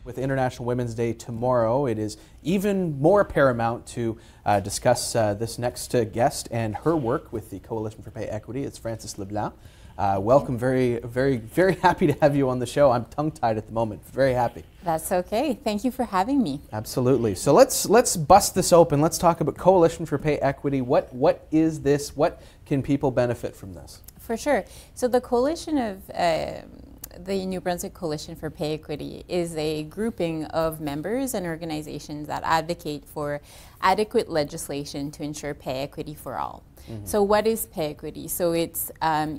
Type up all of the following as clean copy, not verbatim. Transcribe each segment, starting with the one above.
With International Women's Day tomorrow, it is even more paramount to discuss this next guest and her work with the Coalition for Pay Equity. It's Frances LeBlanc. Welcome. Very, very, very happy to have you on the show. I'm tongue-tied at the moment. Very happy. That's okay. Thank you for having me. Absolutely. So let's bust this open. Let's talk about Coalition for Pay Equity. What is this? What can people benefit from this? For sure. So the coalition of the New Brunswick Coalition for Pay Equity is a grouping of members and organizations that advocate for adequate legislation to ensure pay equity for all. Mm-hmm. So what is pay equity? So it's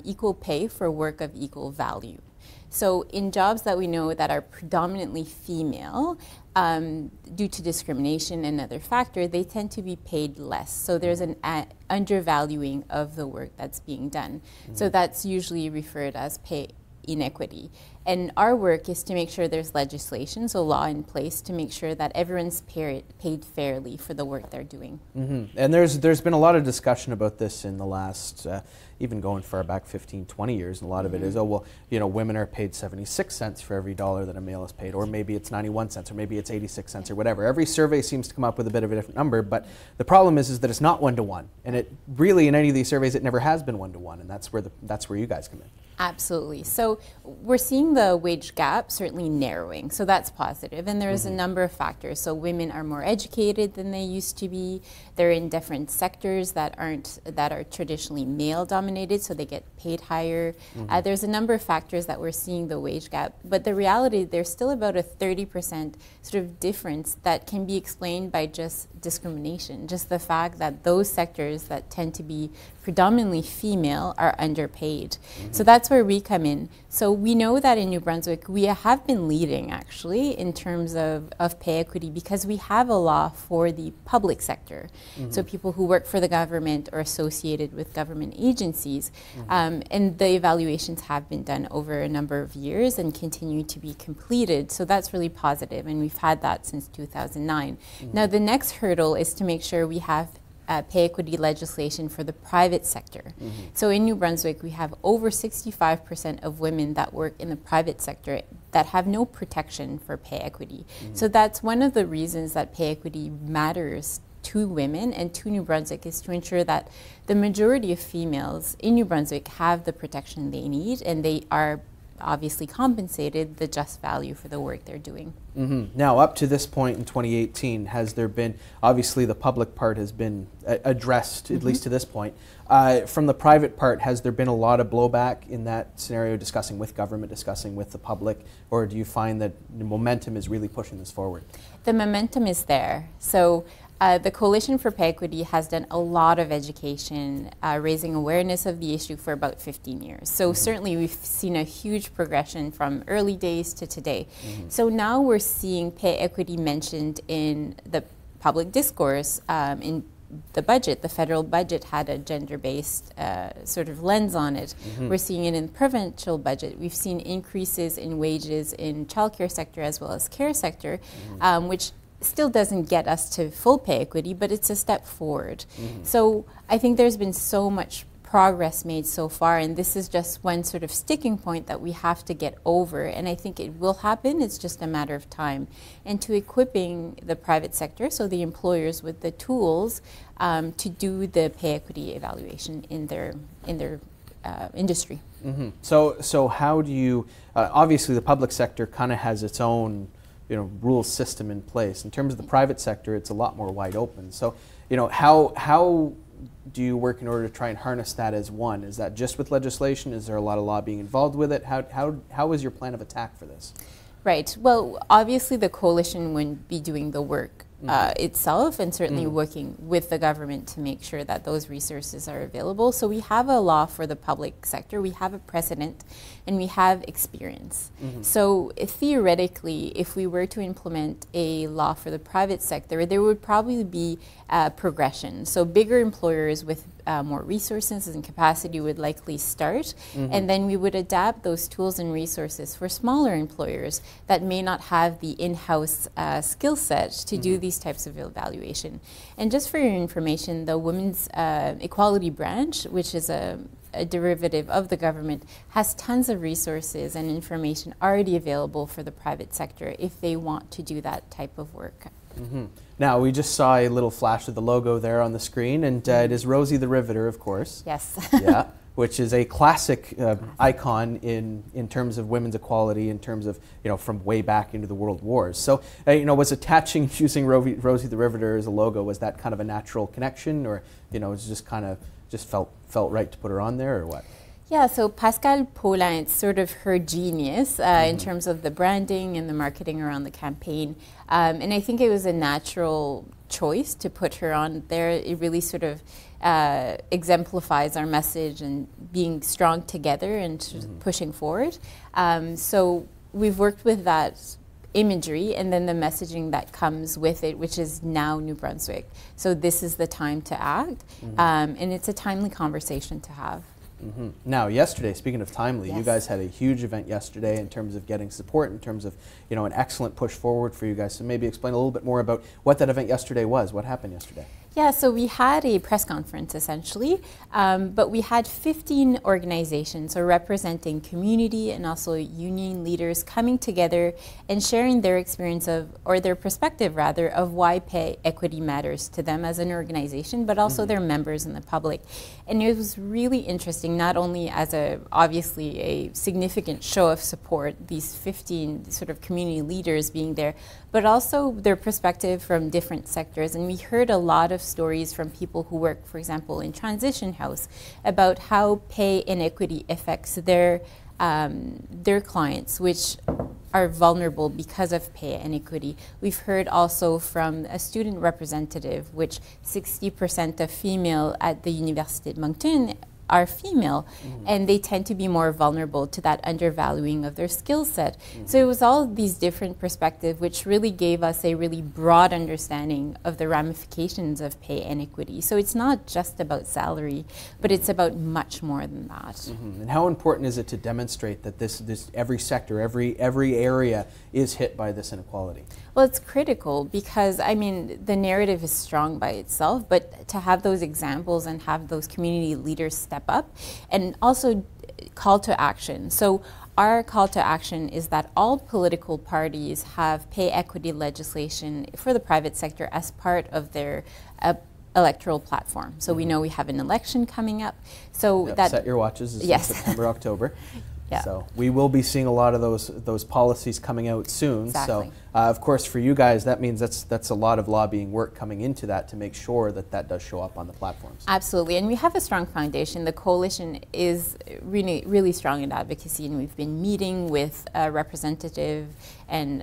equal pay for work of equal value. So in jobs that we know that are predominantly female, due to discrimination and other factors, they tend to be paid less. So there's an undervaluing of the work that's being done. Mm-hmm. So that's usually referred as pay inequity. And our work is to make sure there's legislation, so law in place, to make sure that everyone's paid fairly for the work they're doing. Mm-hmm. And there's been a lot of discussion about this in the last, even going far back 15, 20 years, and a lot of it is, oh, well, you know, women are paid 76 cents for every dollar that a male is paid, or maybe it's 91 cents, or maybe it's 86 cents, or whatever. Every survey seems to come up with a bit of a different number, but the problem is that it's not one-to-one. And it really, in any of these surveys, it never has been one-to-one, and that's where you guys come in. Absolutely. So we're seeing the wage gap certainly narrowing, so that's positive. And there's a number of factors. So women are more educated than they used to be. They're in different sectors that are traditionally male dominated, so they get paid higher. There's a number of factors that we're seeing the wage gap, but the reality, there's still about a 30% sort of difference that can be explained by just discrimination, just the fact that those sectors that tend to be predominantly female are underpaid. So that's where we come in. So we know that in New Brunswick, we have been leading actually in terms of pay equity because we have a law for the public sector. So people who work for the government or associated with government agencies. And the evaluations have been done over a number of years and continue to be completed. So that's really positive, and we've had that since 2009. Now the next hurdle is to make sure we have pay equity legislation for the private sector. So in New Brunswick, we have over 65% of women that work in the private sector that have no protection for pay equity. So that's one of the reasons that pay equity matters to women and to New Brunswick, is to ensure that the majority of females in New Brunswick have the protection they need, and they are obviously compensated the just value for the work they're doing. Now, up to this point in 2018, has there been, obviously the public part has been addressed, at least to this point. From the private part, has there been a lot of blowback in that scenario, discussing with government, discussing with the public, or do you find that the momentum is really pushing this forward? The momentum is there. So the Coalition for Pay Equity has done a lot of education, raising awareness of the issue for about 15 years. So certainly we've seen a huge progression from early days to today. So now we're seeing pay equity mentioned in the public discourse, in the budget. The federal budget had a gender-based sort of lens on it. We're seeing it in the provincial budget. We've seen increases in wages in childcare sector as well as care sector, which still doesn't get us to full pay equity, but it's a step forward. So I think there's been so much progress made so far, and this is just one sort of sticking point that we have to get over, and I think it will happen. It's just a matter of time. And to equipping the private sector, so the employers, with the tools to do the pay equity evaluation in their industry. So how do you, obviously the public sector kind of has its own rule system in place. In terms of the private sector, it's a lot more wide open. So, how do you work in order to try and harness that as one? Is that just with legislation? Is there a lot of law being involved with it? How is your plan of attack for this? Right. Well, obviously the coalition wouldn't be doing the work itself, and certainly working with the government to make sure that those resources are available. So we have a law for the public sector, we have a precedent, and we have experience. So theoretically, if we were to implement a law for the private sector, there would probably be progression. So bigger employers with more resources and capacity would likely start, and then we would adapt those tools and resources for smaller employers that may not have the in-house skill set to do these types of evaluation. And just for your information, the Women's Equality Branch, which is a a derivative of the government, has tons of resources and information already available for the private sector if they want to do that type of work. Mm-hmm. Now, we just saw a little flash of the logo there on the screen, and it is Rosie the Riveter, of course. Yes. Yeah, which is a classic icon in terms of women's equality, in terms of, from way back into the World Wars. So, was attaching, choosing Rosie the Riveter as a logo, was that kind of a natural connection, or, it was just kind of, felt right to put her on there, or what? Yeah, so Pascale Paulin, it's sort of her genius in terms of the branding and the marketing around the campaign. And I think it was a natural choice to put her on there. It really sort of exemplifies our message and being strong together and pushing forward. So we've worked with that imagery and then the messaging that comes with it, which is now New Brunswick. So this is the time to act, and it's a timely conversation to have. Mm-hmm. Now, yesterday, speaking of timely, Yes. you guys had a huge event yesterday in terms of getting support, in terms of, an excellent push forward for you guys. So maybe explain a little bit more about what that event yesterday was. What happened yesterday? Yeah, so we had a press conference essentially, but we had 15 organizations, so representing community and also union leaders coming together and sharing their experience of, or their perspective rather, of why pay equity matters to them as an organization, but also their members and the public. And it was really interesting, not only as obviously a significant show of support, these 15 sort of community leaders being there, but also their perspective from different sectors. And we heard a lot of stories from people who work, for example, in Transition House, about how pay inequity affects their clients, which are vulnerable because of pay inequity. We've heard also from a student representative, which 60% of female at the Université de Moncton are female, and they tend to be more vulnerable to that undervaluing of their skill set. So it was all these different perspectives which really gave us a really broad understanding of the ramifications of pay inequity. So it's not just about salary, but it's about much more than that. And how important is it to demonstrate that this every sector, every area is hit by this inequality? Well, it's critical because, I mean, the narrative is strong by itself, but to have those examples and have those community leaders step up, and also call to action. So our call to action is that all political parties have pay equity legislation for the private sector as part of their electoral platform. So we know we have an election coming up. So that set your watches. It's yes. in September, October. Yeah. So we will be seeing a lot of those policies coming out soon. Exactly. So of course, for you guys, that means that's a lot of lobbying work coming into that to make sure that does show up on the platforms. Absolutely, and we have a strong foundation. The coalition is really, really strong in advocacy, and we've been meeting with representative and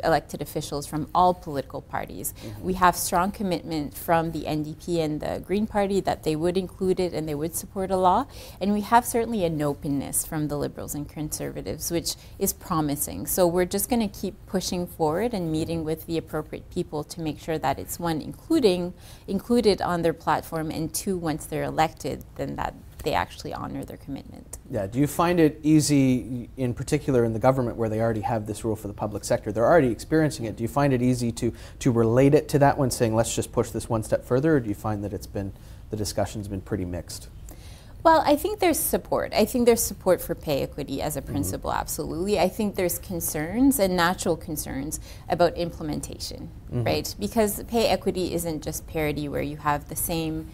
elected officials from all political parties. We have strong commitment from the NDP and the Green Party that they would include it and they would support a law, and we have certainly an openness from the Liberals and Conservatives, which is promising. So we're just going to keep pushing forward and meeting with the appropriate people to make sure that it's one, included on their platform, and two, once they're elected, then that they actually honor their commitment. Yeah, do you find it easy, in particular in the government where they already have this rule for the public sector, they're already experiencing it, do you find it easy to relate it to that one, saying let's just push this one step further, or do you find that the discussion's been pretty mixed? Well, I think there's support. I think there's support for pay equity as a principle, absolutely. I think there's concerns and natural concerns about implementation, right? Because pay equity isn't just parity where you have the same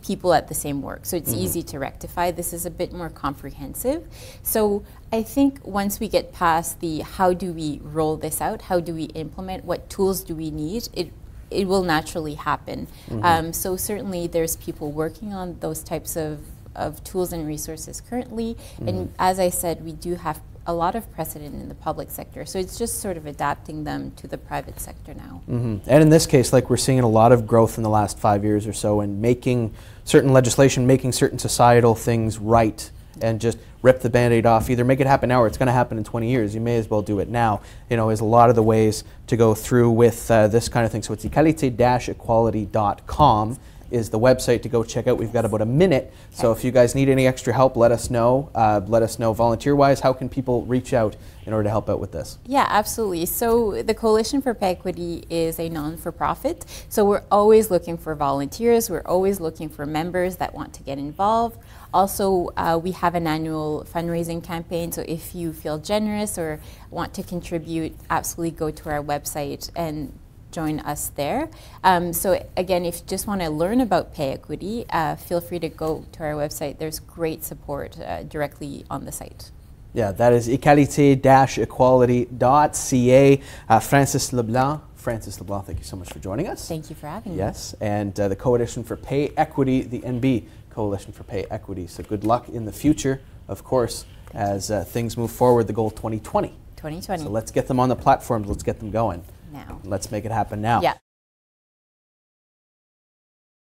people at the same work. So it's easy to rectify. This is a bit more comprehensive. So I think once we get past the how do we roll this out, how do we implement, what tools do we need, it will naturally happen. So certainly there's people working on those types of tools and resources currently. And as I said, we do have a lot of precedent in the public sector. So it's just sort of adapting them to the private sector now. And in this case, like, we're seeing a lot of growth in the last 5 years or so, and making certain legislation, making certain societal things right, and just rip the Band-Aid off, either make it happen now or it's going to happen in 20 years. You may as well do it now, is a lot of the ways to go through with this kind of thing. So it's equalite-equality.com is the website to go check out. We've got about a minute, so if you guys need any extra help, let us know. Let us know volunteer-wise. How can people reach out in order to help out with this? Yeah, absolutely. So the Coalition for Pay Equity is a non-for-profit, so we're always looking for volunteers. We're always looking for members that want to get involved. Also, we have an annual fundraising campaign, so if you feel generous or want to contribute, absolutely go to our website and join us there. So again, if you just want to learn about pay equity, feel free to go to our website. There's great support directly on the site. Yeah, that is equalité-equality.ca. Francis LeBlanc. Francis LeBlanc, thank you so much for joining us. Thank you for having me. Yes, and the Coalition for Pay Equity, the NB Coalition for Pay Equity. So good luck in the future, of course, as things move forward, the goal 2020. 2020. So let's get them on the platforms, let's get them going. Now. Let's make it happen now. Yeah.